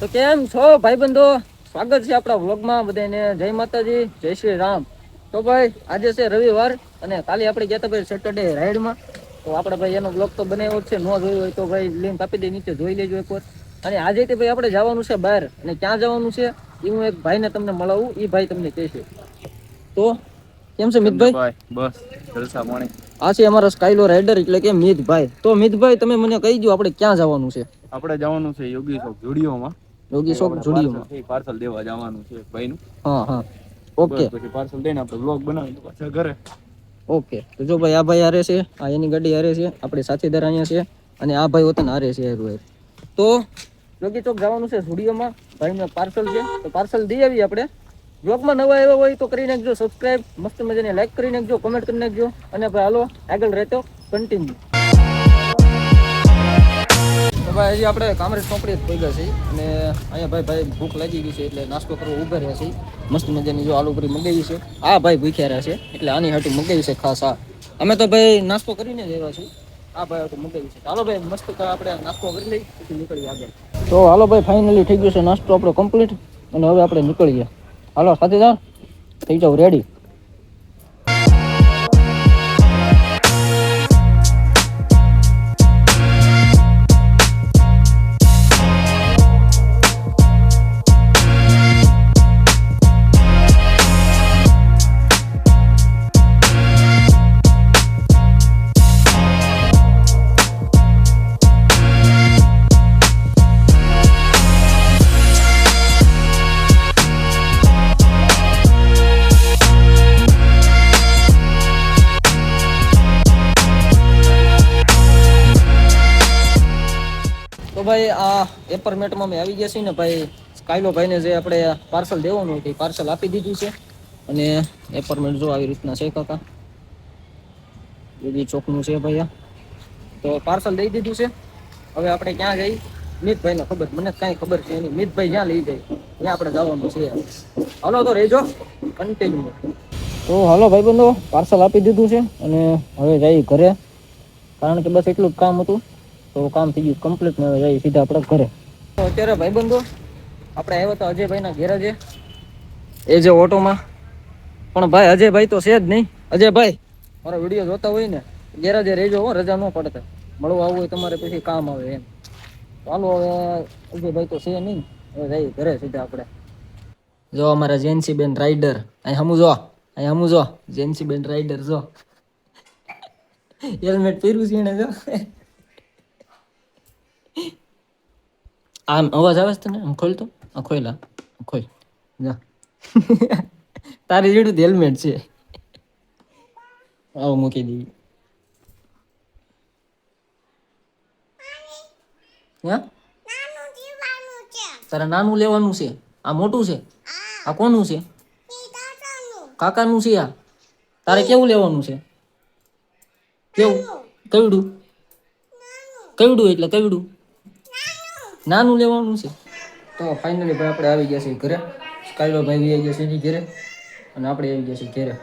તો કેમ છો ભાઈબંધો? સ્વાગત છે આપણા વ્લોગમાં. બધાને જય માતાજી, જય શ્રી રામ. તો ભાઈ આજે છે રવિવાર અને કાલે આપણે ગયા હતા ભાઈ સેટરડે રાઈડમાં. તો આપણે ભાઈ એનો બ્લોગ તો બનાવ્યો છે, ન જોયું હોય તો ભાઈ લિંક આપી દે, નીચે જોઈ લેજો એકવાર. અને આજે તે ભાઈ આપણે જવાનું છે બહાર, અને ક્યાં જવાનું છે એ હું એક ભાઈને તમને મળાવું, એ ભાઈ તમને કહેશે. તો કેમ છે તમને મિતભાઈ? ભાઈ બસ જલસા પાણી. આ છે અમારા સ્કાયલો રાઈડર એટલે કે મિતભાઈ. તો મિતભાઈ તમે મને કહી દો આપણે ક્યાં જવાનું છે? આપણે જવાનું છે યોગી શોપ ઝુડિયોમાં. યોગી કઈ શોપ આપણે જુડિયોમાં. પાર્સલ દેવા જવાનું છે ભાઈનું. હા હા, બસ ઓકે પછી પાર્સલ દઈને આપણે વ્લોગ બનાવી પાછા ઘરે. ઓકે. તો જો ભાઈ આ ભાઈ હારે છે, આ એની ગાડી હારે છે, આપણે સાથીદાર અહીંયા છે, અને આ ભાઈ વતન હારે છે. તો યોગી ચોક જવાનું છે ઝુડિયોમાં, ભાઈને પાર્સલ છે, તો પાર્સલ દઈ આવીએ આપણે. બ્લોગમાં નવા આવ્યા હોય તો કરી નાખજો સબસ્ક્રાઇબ, મસ્ત મજાની લાઈક કરી નાખજો, કમેન્ટ કરી નાખજો, અને ભાઈ હાલો આગળ રહેતો કન્ટિન્યુ. તો ભાઈ હજી આપણે કામરેજ ચોકડી જ પહોંચ્યા છીએ, અને અહીંયા ભાઈ ભૂખ લાગી ગઈ છે એટલે નાસ્તો કરવો ઉભા રહ્યા છે. મસ્ત મજાની જો આલુ પૂરી મંગાવી છે. આ ભાઈ ભૂખ્યા રહ્યા છે એટલે આની હાટું મંગાવી છે ખાસ. આ અમે તો ભાઈ નાસ્તો કરીને જ આવ્યા છીએ. આ ભાઈ હાટું મંગાવી છે. હાલો ભાઈ મસ્ત આપણે નાસ્તો કરી લઈ પછી નીકળીએ આગળ. તો હાલો ભાઈ ફાઇનલી થઈ ગયો છે નાસ્તો આપણો કમ્પ્લીટ, અને હવે આપણે નીકળીએ. હાલો સાથીદાર થઈ જાવ રેડી. તો ભાઈ આ એપાર્ટમેન્ટમાં અમે આવી ગયા છીએ ને ભાઈ. સ્કાયલો ભાઈને જે આપણે પાર્સલ દેવાનું હતું એ પાર્સલ આપી દીધું છે, અને એપાર્ટમેન્ટ જો આવી રીતના છે કાકા. એ ચોકનું છે ભાઈ. તો પાર્સલ દઈ દીધું છે. હવે આપણે ક્યાં જઈ મિતભાઈને ખબર, મને કાંઈ ખબર છે નહીં. મિતભાઈ જ્યાં લઈ જાય ત્યાં આપણે જવાનું છે. હાલો તો રહેજો કન્ટિન્યુ. તો હાલો ભાઈબંધો, પાર્સલ આપી દીધું છે અને હવે જઈ ઘરે, કારણ કે બસ એટલું જ કામ હતું. તો કામ થઈ ગયું કમ્પ્લીટ ને હવે જઈએ સીધા આપણે ઘરે. તો અત્યારે ભાઈબંધો આપણે આવ્યા હતા અજયભાઈના ગેરેજે, એ જે ઓટોમાં. પણ ભાઈ અજયભાઈ તો છે જ નહીં. અજયભાઈ મારો વિડીયો જોતા હોય ને ગેરેજે રહેજો હો, રજા ન પડતા. મળવા આવવું હોય તમારે પછી કામ આવે એમ. ચાલો હવે અજયભાઈ તો છે નહીં, હવે જઈએ ઘરે સીધા આપણે. જો અમારા જેન્સી બેન રાઈડર અહીં હમું જો જેન્સી બેન રાઈડર જો હેલ્મેટ પહેર્યું છે એને જો. આમ અવાજ આવે છે તને? આમ ખોલ તો, આ ખોઈલા ખોલ જા. તારી જેડું હેલ્મેટ છે. આવું મૂકી દઈ. હા તારે નાનું લેવાનું છે? આ મોટું છે? આ કોનું છે? કાકાનું છે. આ તારે કેવું લેવાનું છે? કેવું? કવડું? કવડું એટલે કવડું નાનું લેવાનું છે. તો ફાઇનલી ભાઈ આપણે આવી ગયા છીએ ઘરે. સ્કાયલો ભાઈ આવી ગયા છે એની ઘરે, અને આપણે આવી ગયા છીએ ઘરે.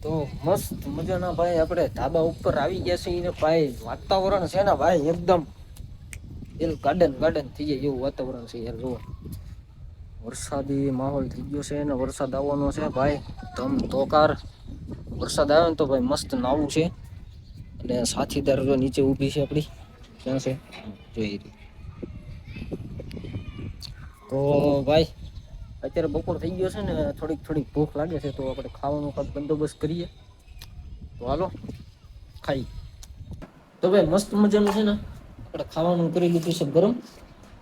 તો મસ્ત મજાના ભાઈ આપણે ધાબા ઉપર આવી ગયા છીએ ને ભાઈ. વાતાવરણ છે ને ભાઈ એકદમ ગાર્ડન થઈ જાય એવું વાતાવરણ છે યાર. જુઓ વરસાદી માહોલ થઈ ગયો છે ને વરસાદ આવવાનો છે ભાઈ. ધોકાર વરસાદ આવે ને તો ભાઈ મસ્ત નાવું છે. અને સાથીદાર જો નીચે ઊભી છે આપણી, ક્યાં છે જોઈ રહી. તો ભાઈ અત્યારે બપોર થઈ ગયો છે ને થોડીક ભૂખ લાગે છે, તો આપણે ખાવાનો કાંઈક બંદોબસ્ત કરીએ. તો હાલો ખાઈ. તો ભાઈ મસ્ત મજાનું છે ને આપણે ખાવાનું કરી લીધું છે ગરમ,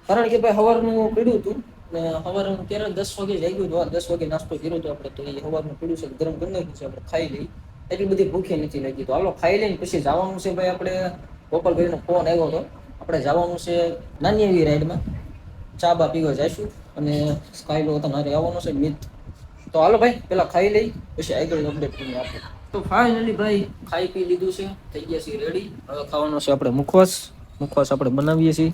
કારણ કે ભાઈ સવારનું પીડ્યું હતું ને સવારનું ત્યારે 10 વાગે જાગ્યું હતું. 10 વાગે નાસ્તો કર્યો હતો આપણે, તો એ સવારનું પીડ્યું છે ગરમ કરી નાખ્યું છે. આપણે ખાઈ લઈ, એટલી બધી ભૂખે નથી લાગી. તો હાલો ખાઈ લઈને પછી જવાનું છે ભાઈ આપણે. ગોપાલભાઈનો ફોન આવ્યો હતો, આપણે જવાનું છે નાની એવી રાઈડમાં, ચા બા પીવા જઈશું. અને સ્કાયલો હતા મારે આવવાનો છે મિત. તો હાલો ભાઈ પેલા ખાઈ લઈ પછી આગળ અપડેટ કરીને આપો. તો ફાઇનલી ભાઈ ખાઈ પી લીધું છે, થઈ ગયા છે રેડી. હવે ખાવાનો છે આપણે મુખવાસ આપણે બનાવીએ છીએ.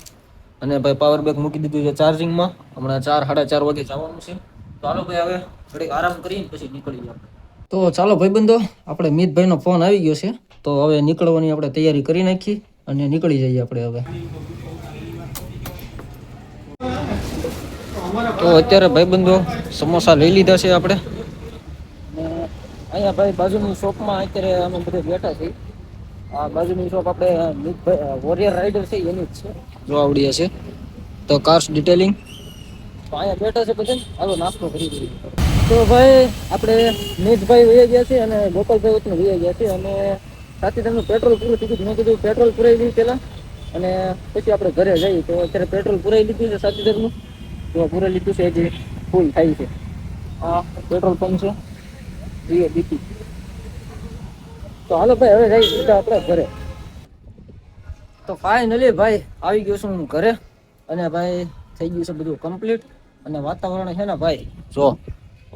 અને ભાઈ પાવર બેંક મૂકી દીધું છે ચાર્જિંગમાં. હમણાં 4-4:30 વાગે જવાનું છે. તો હાલો ભાઈ હવે થોડીક આરામ કરીને પછી નીકળીએ આપણે. તો ચાલો ભાઈબંધો, આપણે મિતભાઈનો ફોન આવી ગયો છે, તો હવે નીકળવાની આપણે તૈયારી કરી નાખી અને નીકળી જઈએ આપણે હવે. તો અત્યારે ભાઈબંધો સમોસા લઈ લીધા છે આપણે, અને અહીંયા ભાઈ બાજુની શોપમાં અત્યારે અમે બધે બેઠા છીએ. આ બાજુની શોપ આપણે વોરિયર રાઇડર છે એની જ છે, જો આવડી હશે તો કાર્સ ડિટેલિંગ. તો અહીંયા બેઠા છે બધા, હાલો નાસ્તો કરી દઈએ. તો ભાઈ આપણે નીતભાઈ વહી ગયા છે અને ગોપાલભાઈ વચ્ચે વહી ગયા છે, અને સાથે તેમનું પેટ્રોલ પૂરું થઈ ગયું. મેં કીધું પેટ્રોલ પુરાઈ લઈએ પહેલાં અને પછી આપણે ઘરે જઈએ. તો અત્યારે પેટ્રોલ પુરાઈ લીધું છે સાથીદારનું, તો પૂરાઈ લીધું છે, હજી ફૂલ થાય છે. આ પેટ્રોલ પંપ છે જીઓ બીપી. તો હાલો ભાઈ હવે જઈએ સીધા આપણે ઘરે. તો ફાઇનલી ભાઈ આવી ગયો છું હું ઘરે, અને ભાઈ થઈ ગયું છે બધું કમ્પ્લીટ. અને વાતાવરણ છે ને ભાઈ જો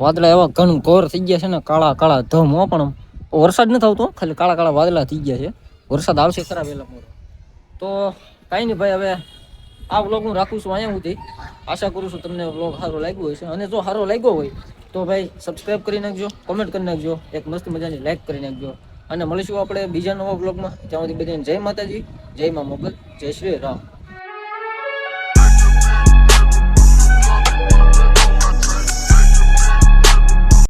વાદળા એવા ઘન ઘોર થઈ ગયા છે ને, કાળા કાળા ધમ હો, પણ વરસાદ નથી આવતો, ખાલી કાળા કાળા વાદળા થઈ ગયા છે. વરસાદ આવશે ખરા વહેલા મોડો. તો કાંઈ નહીં ભાઈ, હવે આ વ્લોગ હું રાખું છું અહીંયા સુધી. આશા કરું છું તમને વ્લોગ સારો લાગ્યો હશે, અને જો સારો લાગ્યો હોય તો ભાઈ સબસ્ક્રાઈબ કરી નાખજો, કોમેન્ટ કરી નાખજો, એક મસ્ત મજાની લાઈક કરી નાખજો. અને મળીશું આપણે બીજા નવા વ્લોગમાં. ત્યાં સુધી બધાને જય માતાજી, જય મા મોગલ, જય શ્રી રામ.